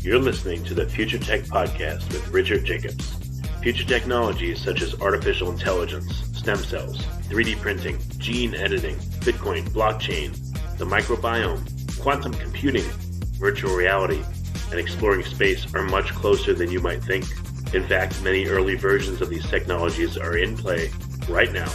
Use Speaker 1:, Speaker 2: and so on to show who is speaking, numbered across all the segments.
Speaker 1: You're listening to the Future Tech Podcast with Richard Jacobs. Future technologies such as artificial intelligence, stem cells, 3D printing, gene editing, Bitcoin, blockchain, the microbiome, quantum computing, virtual reality, and exploring space are much closer than you might think. In fact, many early versions of these technologies are in play right now,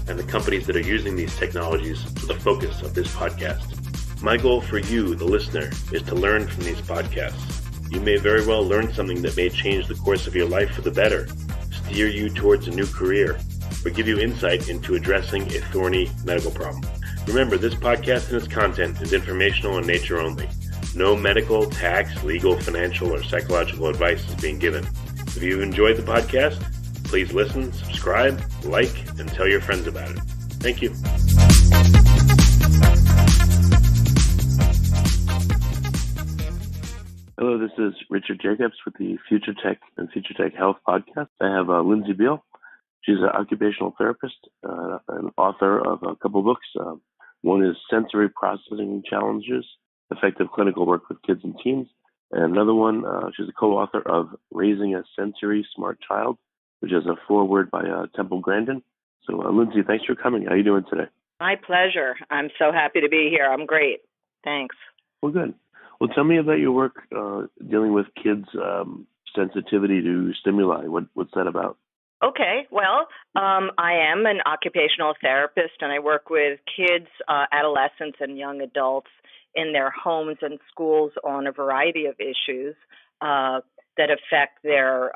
Speaker 1: and the companies that are using these technologies are the focus of this podcast. My goal for you, the listener, is to learn from these podcasts. You may very well learn something that may change the course of your life for the better, steer you towards a new career, or give you insight into addressing a thorny medical problem. Remember, this podcast and its content is informational in nature only. No medical, tax, legal, financial, or psychological advice is being given. If you enjoyed the podcast, please listen, subscribe, like, and tell your friends about it. Thank you. Hello, this is Richard Jacobs with the Future Tech and Future Tech Health podcast. I have Lindsey Biehl. She's an occupational therapist and author of a couple books. One is Sensory Processing Challenges, Effective Clinical Work with Kids and Teens. And another one, she's a co-author of Raising a Sensory Smart Child, which is a foreword by Temple Grandin. So, Lindsey, thanks for coming. How are you doing today?
Speaker 2: My pleasure. I'm so happy to be here. I'm great. Thanks.
Speaker 1: Well, good. Well, tell me about your work dealing with kids' sensitivity to stimuli. What's that about?
Speaker 2: Okay. Well, I am an occupational therapist, and I work with kids, adolescents, and young adults in their homes and schools on a variety of issues that affect their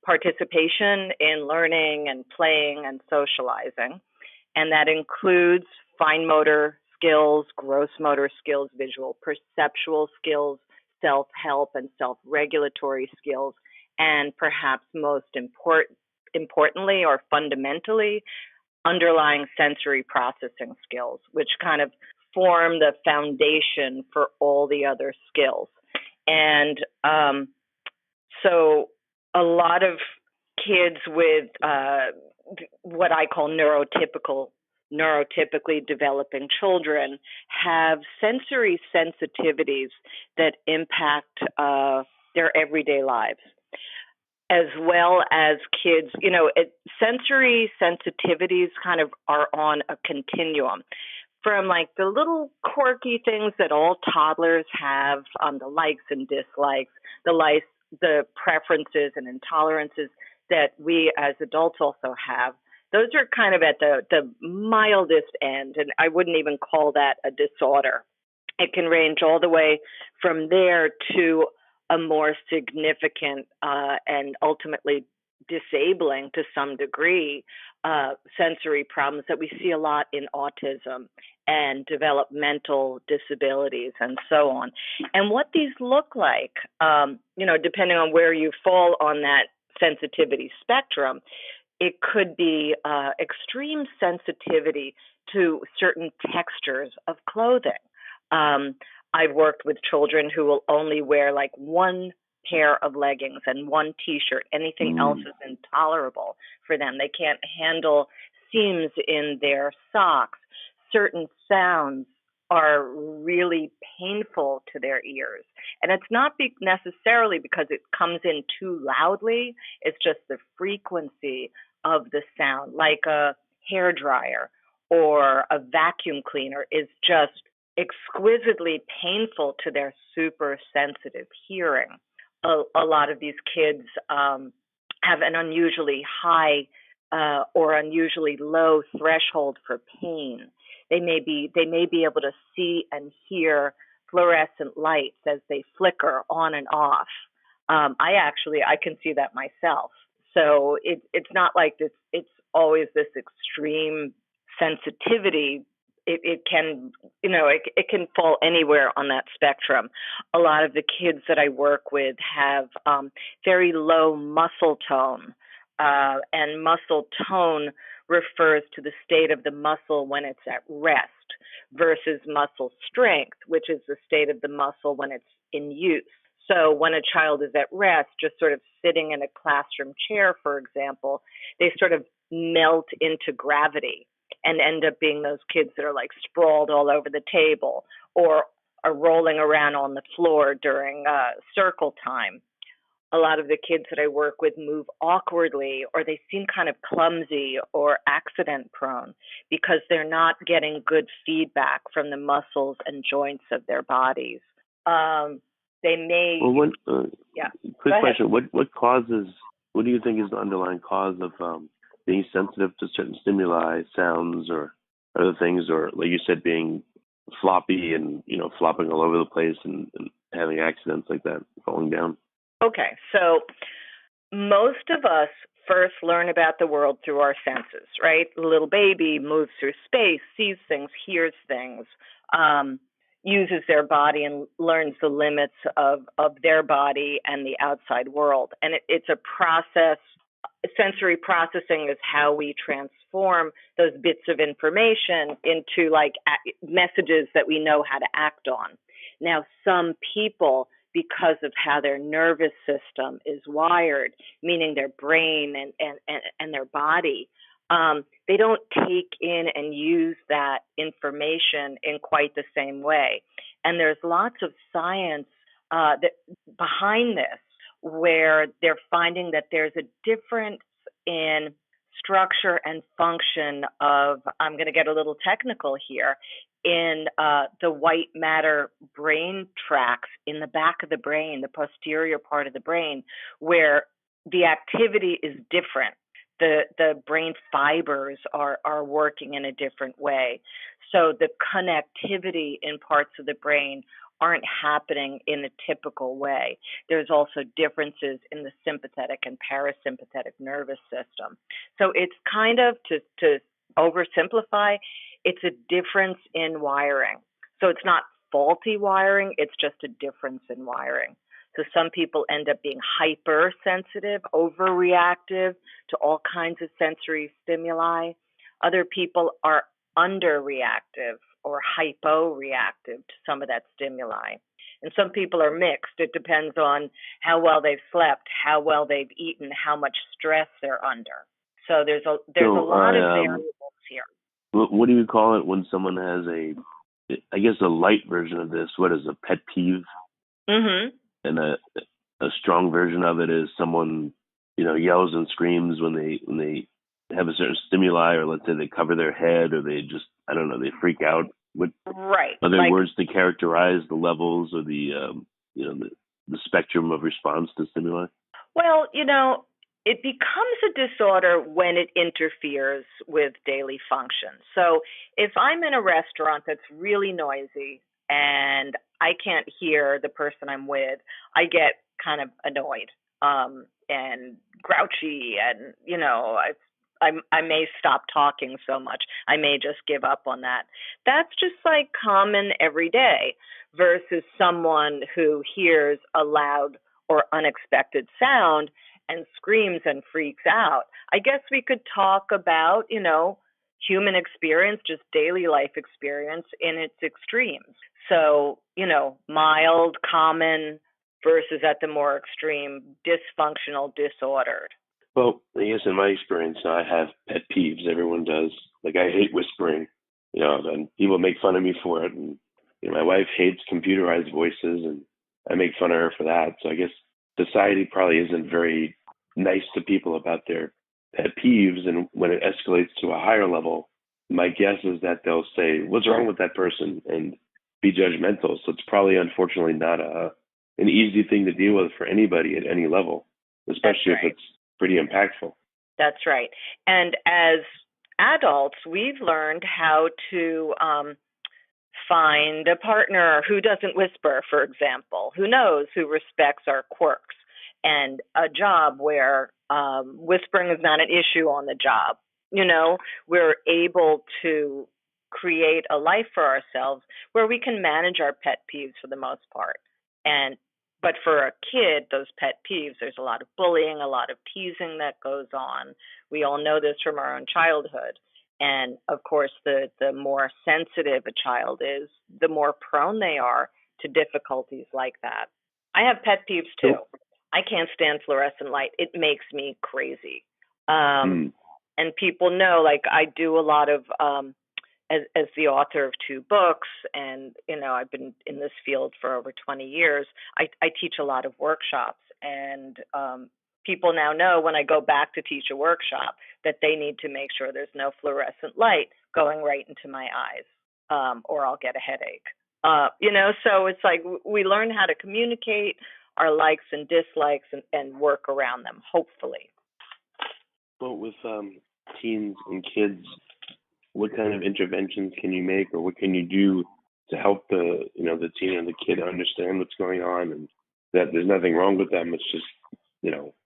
Speaker 2: participation in learning and playing and socializing. And that includes fine motor skills, gross motor skills, visual perceptual skills, self-help and self-regulatory skills, and perhaps most importantly or fundamentally, underlying sensory processing skills, which kind of form the foundation for all the other skills. And so a lot of kids with what I call neurotypically developing children have sensory sensitivities that impact their everyday lives, as well as kids. Sensory sensitivities kind of are on a continuum from like the little quirky things that all toddlers have, the likes and dislikes, the preferences and intolerances that we as adults also have. Those are kind of at the mildest end, and I wouldn't even call that a disorder. It can range all the way from there to a more significant and ultimately disabling to some degree sensory problems that we see a lot in autism and developmental disabilities and so on. And what these look like, depending on where you fall on that sensitivity spectrum, it could be extreme sensitivity to certain textures of clothing. I've worked with children who will only wear like one pair of leggings and one T-shirt. Anything else is intolerable for them. They can't handle seams in their socks. Certain sounds are really painful to their ears. And it's not necessarily because it comes in too loudly. It's just the frequency of the sound, like a hairdryer or a vacuum cleaner is just exquisitely painful to their super sensitive hearing. A lot of these kids have an unusually high or unusually low threshold for pain. They may be able to see and hear fluorescent lights as they flicker on and off. I can see that myself. So it's not like this. It's always this extreme sensitivity. It can fall anywhere on that spectrum. A lot of the kids that I work with have very low muscle tone, and muscle tone refers to the state of the muscle when it's at rest versus muscle strength, which is the state of the muscle when it's in use. So when a child is at rest, just sort of sitting in a classroom chair, for example, they sort of melt into gravity and end up being those kids that are like sprawled all over the table or are rolling around on the floor during circle time. A lot of the kids that I work with move awkwardly, or they seem kind of clumsy or accident prone because they're not getting good feedback from the muscles and joints of their bodies. They may.
Speaker 1: Well,
Speaker 2: yeah.
Speaker 1: Quick question: What do you think is the underlying cause of being sensitive to certain stimuli, sounds, or other things, or like you said, being floppy and flopping all over the place and having accidents like that, falling down?
Speaker 2: Okay, so most of us first learn about the world through our senses, right? The little baby moves through space, sees things, hears things, uses their body and learns the limits of their body and the outside world. And it's a process. Sensory processing is how we transform those bits of information into like messages that we know how to act on. Now, some people, because of how their nervous system is wired, meaning their brain and their body, they don't take in and use that information in quite the same way. And there's lots of science behind this, where they're finding that there's a difference in structure and function of, I'm going to get a little technical here, in the white matter brain tracts in the back of the brain, the posterior part of the brain, where the activity is different. The brain fibers are working in a different way. So the connectivity in parts of the brain aren't happening in a typical way. There's also differences in the sympathetic and parasympathetic nervous system. So it's kind of, to oversimplify, it's a difference in wiring. So it's not faulty wiring, it's just a difference in wiring. So some people end up being hypersensitive, overreactive to all kinds of sensory stimuli. Other people are underreactive or hyporeactive to some of that stimuli. And some people are mixed. It depends on how well they've slept, how well they've eaten, how much stress they're under. So there's a lot of variables here.
Speaker 1: What do you call it when someone has I guess a light version of this? What is a pet peeve?
Speaker 2: Mm-hmm.
Speaker 1: And a strong version of it is someone, yells and screams when they have a certain stimuli, or let's say they cover their head, or they just, I don't know, they freak out. What
Speaker 2: right?
Speaker 1: Are there words to characterize the levels or the spectrum of response to stimuli?
Speaker 2: Well, it becomes a disorder when it interferes with daily function. So if I'm in a restaurant that's really noisy and I can't hear the person I'm with, I get kind of annoyed and grouchy, and I may stop talking so much. I may just give up on that. That's just like common every day, versus someone who hears a loud or unexpected sound and screams and freaks out. I guess we could talk about, human experience, just daily life experience in its extremes. So, mild, common, versus at the more extreme, dysfunctional, disordered.
Speaker 1: Well, I guess in my experience, I have pet peeves. Everyone does. Like, I hate whispering, and people make fun of me for it. And my wife hates computerized voices, and I make fun of her for that. So I guess society probably isn't very nice to people about their pet peeves. And when it escalates to a higher level, my guess is that they'll say, "What's wrong with that person?" and be judgmental. So it's probably, unfortunately, not an easy thing to deal with for anybody at any level, especially if it's pretty impactful.
Speaker 2: That's right. And as adults, we've learned how to find a partner who doesn't whisper, for example, who knows, who respects our quirks, and a job where whispering is not an issue on the job. We're able to create a life for ourselves where we can manage our pet peeves for the most part. But for a kid, those pet peeves, there's a lot of bullying, a lot of teasing that goes on. We all know this from our own childhood. And of course, the more sensitive a child is, the more prone they are to difficulties like that. I have pet peeves too. I can't stand fluorescent light. It makes me crazy. And people know, like, I do a lot of as the author of 2 books, and I've been in this field for over 20 years, I teach a lot of workshops, and people now know when I go back to teach a workshop that they need to make sure there's no fluorescent light going right into my eyes, or I'll get a headache. So it's like we learn how to communicate our likes and dislikes and work around them, hopefully.
Speaker 1: Well, with teens and kids, what kind of interventions can you make, or what can you do to help the teen and the kid understand what's going on, and that there's nothing wrong with them? It's just,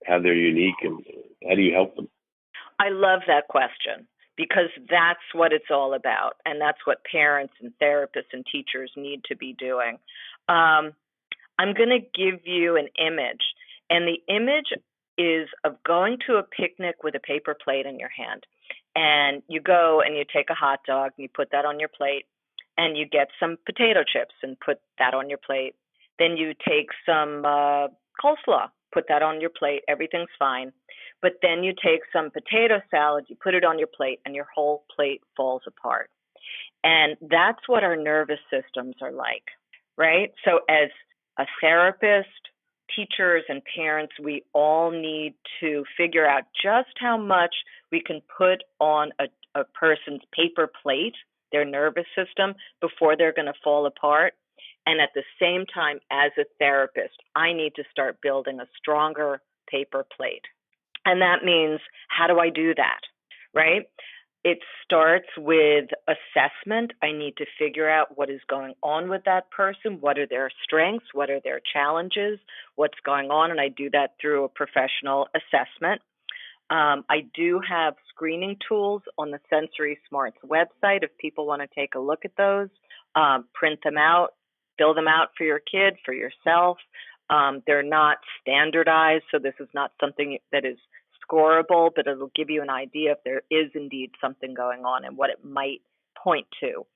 Speaker 1: how they're unique, and how do you help them?
Speaker 2: I love that question, because that's what it's all about, and that's what parents and therapists and teachers need to be doing. I'm going to give you an image, and the image is of going to a picnic with a paper plate in your hand. And you go and you take a hot dog and you put that on your plate, and you get some potato chips and put that on your plate. Then you take some coleslaw, put that on your plate. Everything's fine. But then you take some potato salad, you put it on your plate, and your whole plate falls apart. And that's what our nervous systems are like, right? So as a therapist, teachers, and parents, we all need to figure out just how much we can put on a person's paper plate, their nervous system, before they're going to fall apart. And at the same time, as a therapist, I need to start building a stronger paper plate. And that means, how do I do that, right? It starts with assessment. I need to figure out what is going on with that person. What are their strengths? What are their challenges? What's going on? And I do that through a professional assessment. I do have screening tools on the Sensory Smarts website if people want to take a look at those. Print them out, fill them out for your kid, for yourself. They're not standardized, so this is not something that is scoreable, but it'll give you an idea if there is indeed something going on and what it might point to.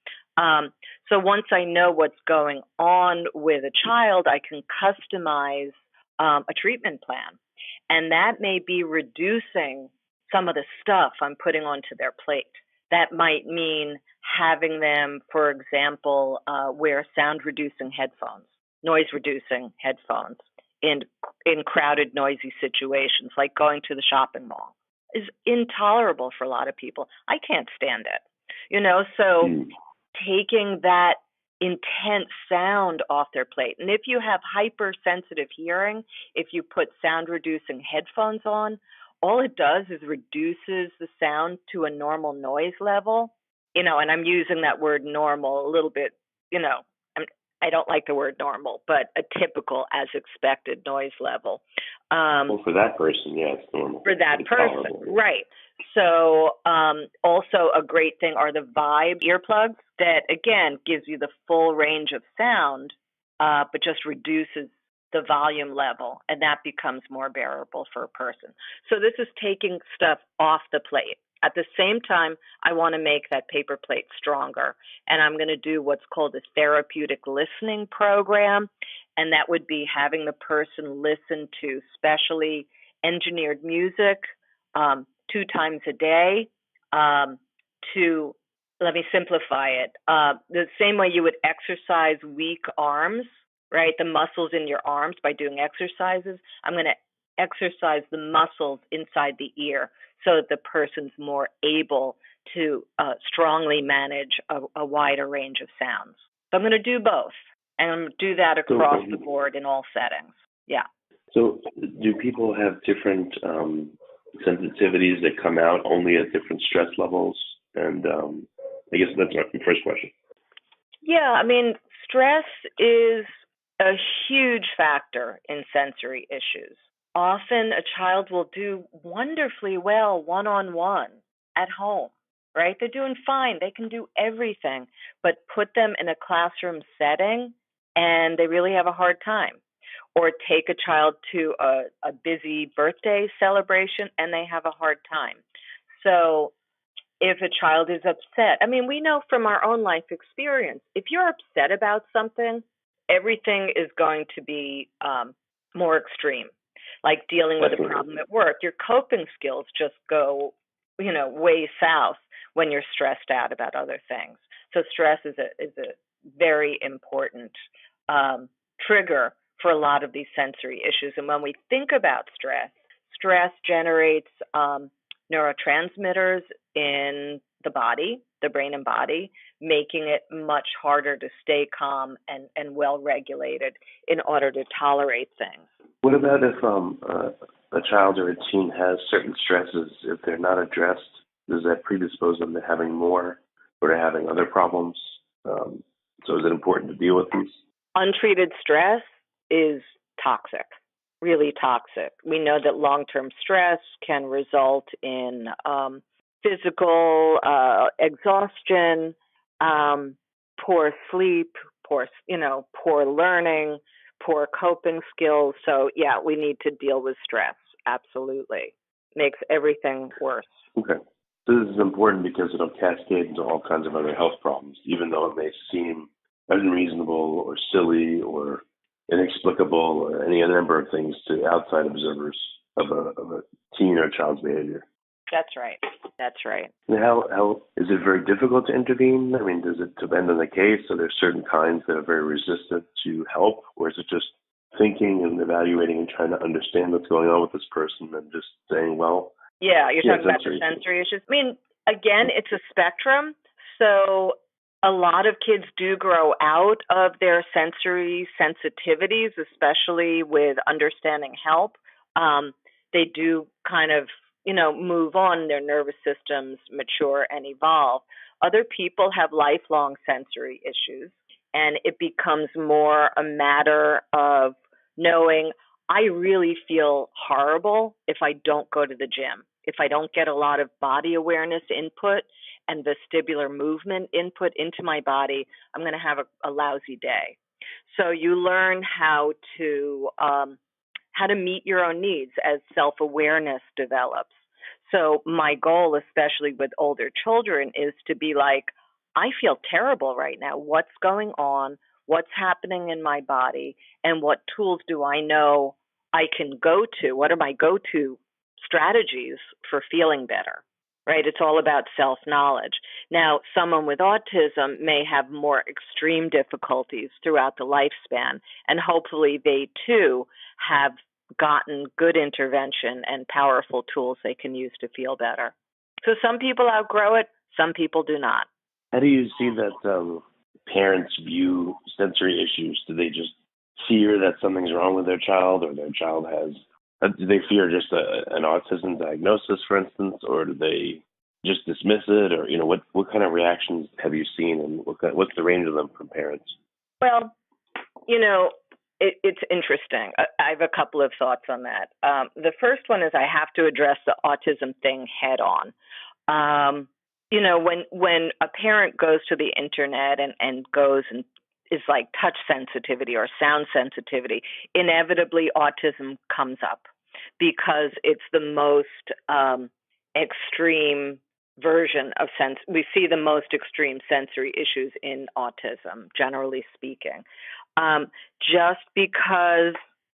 Speaker 2: So once I know what's going on with a child, I can customize a treatment plan. And that may be reducing some of the stuff I'm putting onto their plate. That might mean having them, for example, wear sound-reducing headphones, noise-reducing headphones in crowded, noisy situations, like going to the shopping mall, is intolerable for a lot of people. I can't stand it, so taking that intense sound off their plate. And if you have hypersensitive hearing, if you put sound-reducing headphones on, all it does is reduces the sound to a normal noise level, and I'm using that word normal a little bit, I don't like the word normal, but a typical as expected noise level.
Speaker 1: Well, for that person, yeah, it's normal.
Speaker 2: For that person, right. So also a great thing are the Vibe earplugs that, again, gives you the full range of sound, but just reduces the volume level, and that becomes more bearable for a person. So this is taking stuff off the plate. At the same time, I want to make that paper plate stronger, and I'm going to do what's called a therapeutic listening program, and that would be having the person listen to specially engineered music 2 times a day to, let me simplify it, the same way you would exercise weak arms, right, the muscles in your arms by doing exercises. I'm going to exercise the muscles inside the ear so that the person's more able to strongly manage a wider range of sounds. So I'm going to do both, and I'm going to do that across the board in all settings. Yeah.
Speaker 1: So do people have different sensitivities that come out only at different stress levels? And I guess that's my first question.
Speaker 2: Yeah, I mean, stress is a huge factor in sensory issues. Often a child will do wonderfully well one-on-one at home, right? They're doing fine. They can do everything, but put them in a classroom setting and they really have a hard time. Or take a child to a busy birthday celebration and they have a hard time. So if a child is upset, I mean, we know from our own life experience, if you're upset about something, everything is going to be more extreme. Like dealing with a problem at work, your coping skills just go, way south. when you're stressed out about other things. So stress is a very important trigger for a lot of these sensory issues. And when we think about stress, stress generates neurotransmitters in the body, the brain and body, making it much harder to stay calm and well regulated in order to tolerate things.
Speaker 1: What about if a child or a teen has certain stresses? If they're not addressed, does that predispose them to having more or to having other problems? So is it important to deal with these?
Speaker 2: Untreated stress is toxic, really toxic. We know that long-term stress can result in physical exhaustion, poor sleep, poor learning, poor coping skills. So yeah, we need to deal with stress. Absolutely. Makes everything worse.
Speaker 1: Okay. So this is important because it'll cascade into all kinds of other health problems, even though it may seem unreasonable or silly or inexplicable or any number of things to outside observers of a teen or child's behavior.
Speaker 2: That's right. That's right.
Speaker 1: And how is it very difficult to intervene? I mean, does it depend on the case? Are there certain kinds that are very resistant to help, or is it just thinking and evaluating and trying to understand what's going on with this person and just saying, well,
Speaker 2: yeah, you're talking about the sensory issues. I mean, again, it's a spectrum. So a lot of kids do grow out of their sensory sensitivities, especially with understanding help. They do kind of, move on, their nervous systems mature and evolve. Other people have lifelong sensory issues, and it becomes more a matter of knowing, I really feel horrible if I don't go to the gym, if I don't get a lot of body awareness input and vestibular movement input into my body, I'm going to have a lousy day. So you learn how to meet your own needs as self-awareness develops. So my goal, especially with older children, is to be like, I feel terrible right now. What's going on? What's happening in my body? And what tools do I know I can go to? What are my go-to strategies for feeling better? Right? It's all about self-knowledge. Now, someone with autism may have more extreme difficulties throughout the lifespan, and hopefully they too have gotten good intervention and powerful tools they can use to feel better. So some people outgrow it, some people do not.
Speaker 1: How do you see that parents view sensory issues? Do they just fear that something's wrong with their child, or their child has, do they fear just an autism diagnosis, for instance, or do they just dismiss it? Or, what kind of reactions have you seen, and what's the range of them from parents?
Speaker 2: Well, it's interesting. I have a couple of thoughts on that. The first one is I have to address the autism thing head on. When a parent goes to the internet and goes and is like touch sensitivity or sound sensitivity, inevitably autism comes up because it's the most extreme version of sense. We see the most extreme sensory issues in autism, generally speaking. Just because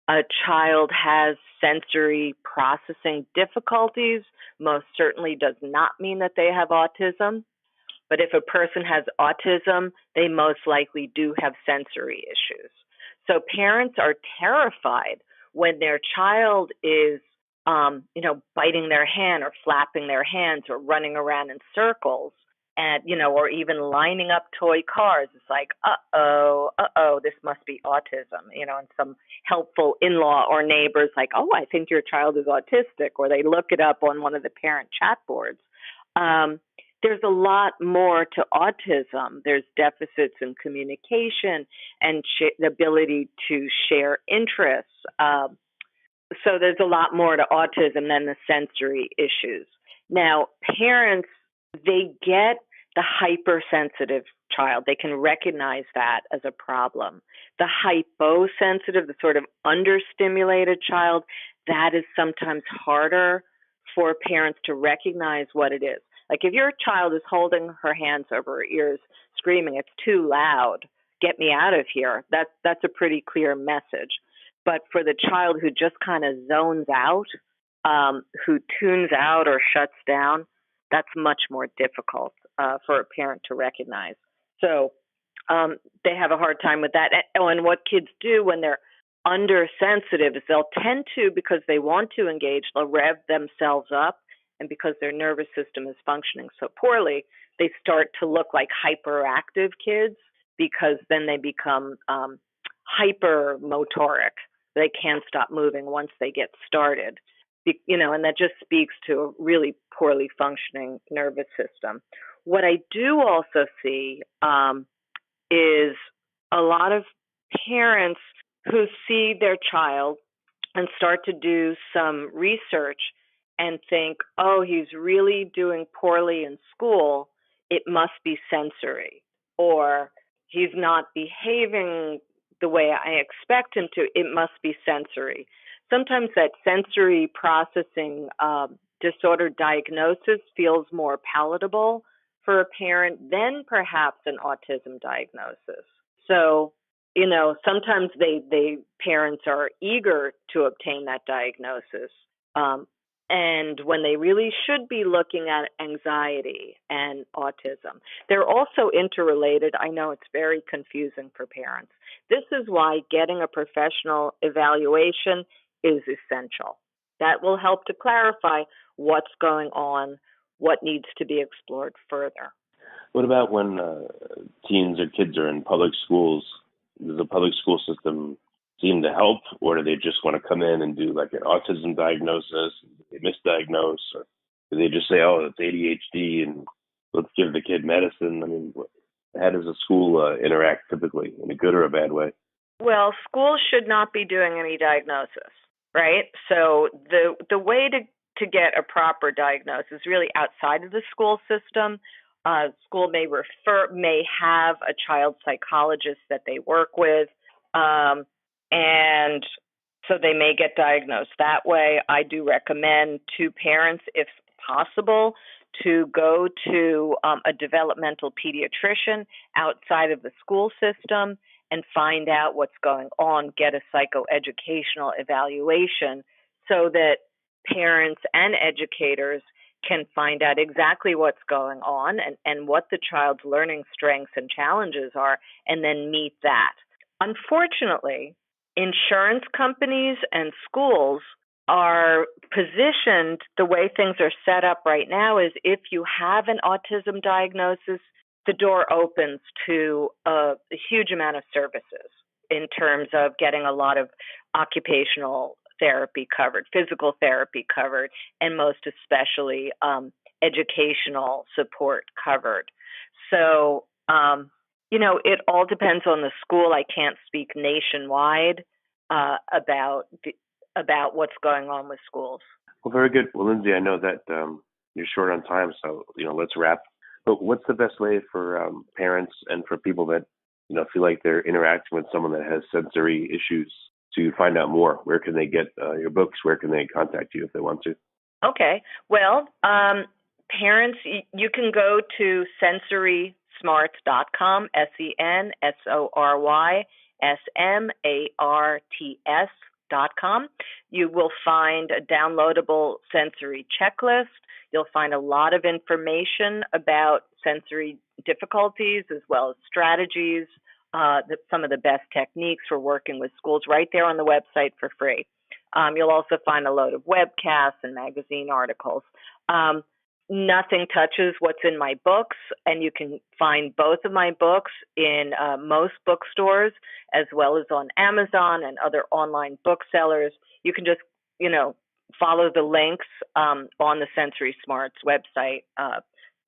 Speaker 2: a child has sensory processing difficulties most certainly does not mean that they have autism. But if a person has autism, they most likely do have sensory issues. So parents are terrified when their child is, biting their hand or flapping their hands or running around in circles. And, or even lining up toy cars. It's like, this must be autism, and some helpful in-law or neighbors like, oh, I think your child is autistic, or they look it up on one of the parent chat boards. There's a lot more to autism. There's deficits in communication and the ability to share interests. So there's a lot more to autism than the sensory issues. Now, parents, they get the hypersensitive child. They can recognize that as a problem. The hyposensitive, the sort of understimulated child, that is sometimes harder for parents to recognize what it is. Like if your child is holding her hands over her ears, screaming, it's too loud, get me out of here, that's a pretty clear message. But for the child who just kind of zones out, who tunes out or shuts down, that's much more difficult for a parent to recognize. So they have a hard time with that. And what kids do when they're undersensitive is they'll tend to, because they want to engage, they'll rev themselves up. And because their nervous system is functioning so poorly, they start to look like hyperactive kids, because then they become hypermotoric. They can't stop moving once they get started. And that just speaks to a really poorly functioning nervous system. What I do also see is a lot of parents who see their child and start to do some research and think, oh, he's really doing poorly in school, it must be sensory, or he's not behaving the way I expect him to, it must be sensory. Sometimes that sensory processing disorder diagnosis feels more palatable for a parent than perhaps an autism diagnosis. So, sometimes parents are eager to obtain that diagnosis. And when they really should be looking at anxiety and autism. They're also interrelated. I know it's very confusing for parents. This is why getting a professional evaluation is essential. That will help to clarify what's going on, what needs to be explored further.
Speaker 1: What about when teens or kids are in public schools? Does the public school system seem to help, or do they just want to come in and do like an autism diagnosis, they misdiagnose, or do they just say, oh, it's ADHD and let's give the kid medicine? I mean, how does a school interact typically, in a good or a bad way?
Speaker 2: Well, schools should not be doing any diagnosis, right? So the way to get a proper diagnosis really outside of the school system. School may have a child psychologist that they work with, and so they may get diagnosed that way. I do recommend to parents, if possible, to go to a developmental pediatrician outside of the school system and find out what's going on, get a psychoeducational evaluation so that parents and educators can find out exactly what's going on and what the child's learning strengths and challenges are, and then meet that. Unfortunately, insurance companies and schools are positioned the way things are set up right now is if you have an autism diagnosis, the door opens to a huge amount of services in terms of getting a lot of occupational therapy covered, physical therapy covered, and most especially educational support covered. So, it all depends on the school. I can't speak nationwide about what's going on with schools.
Speaker 1: Well, very good. Well, Lindsey, I know that you're short on time, so let's wrap. But what's the best way for parents and for people that feel like they're interacting with someone that has sensory issues to find out more? Where can they get your books? Where can they contact you if they want to? Okay.
Speaker 2: Well, parents, you can go to sensorysmarts.com, sensorysmarts.com. You will find a downloadable sensory checklist. You'll find a lot of information about sensory difficulties as well as strategies, some of the best techniques for working with schools right there on the website for free. You'll also find a load of webcasts and magazine articles. Nothing touches what's in my books, and you can find both of my books in most bookstores as well as on Amazon and other online booksellers. You can just, follow the links on the Sensory Smarts website,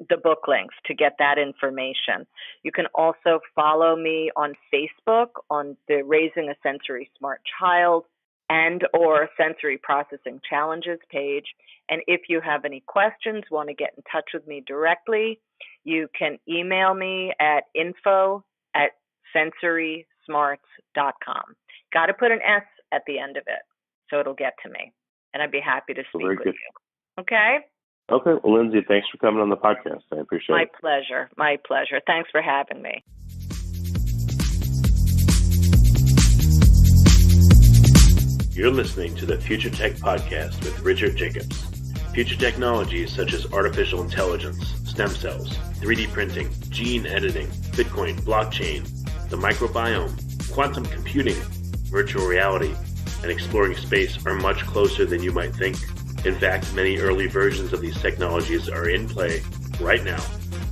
Speaker 2: the book links to get that information. You can also follow me on Facebook on the Raising a Sensory Smart Child and or Sensory Processing Challenges page. And if you have any questions, want to get in touch with me directly, you can email me at info@sensorysmarts.com. Got to put an S at the end of it so it'll get to me. And I'd be happy to speak with you. Okay?
Speaker 1: Okay. Well, Lindsey, thanks for coming on the podcast. I appreciate it.
Speaker 2: My pleasure. Thanks for having me.
Speaker 1: You're listening to the Future Tech Podcast with Richard Jacobs. Future technologies such as artificial intelligence, stem cells, 3D printing, gene editing, Bitcoin, blockchain, the microbiome, quantum computing, virtual reality, and exploring space are much closer than you might think. In fact, many early versions of these technologies are in play right now,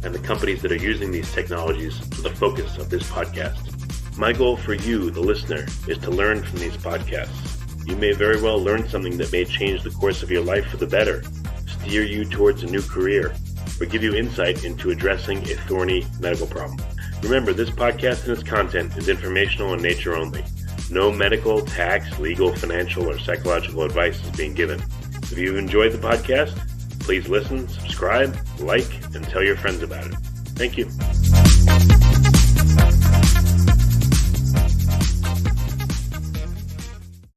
Speaker 1: and the companies that are using these technologies are the focus of this podcast. My goal for you, the listener, is to learn from these podcasts. You may very well learn something that may change the course of your life for the better, steer you towards a new career, or give you insight into addressing a thorny medical problem. Remember, this podcast and its content is informational in nature only. No medical, tax, legal, financial, or psychological advice is being given. If you've enjoyed the podcast, please listen, subscribe, like, and tell your friends about it. Thank you.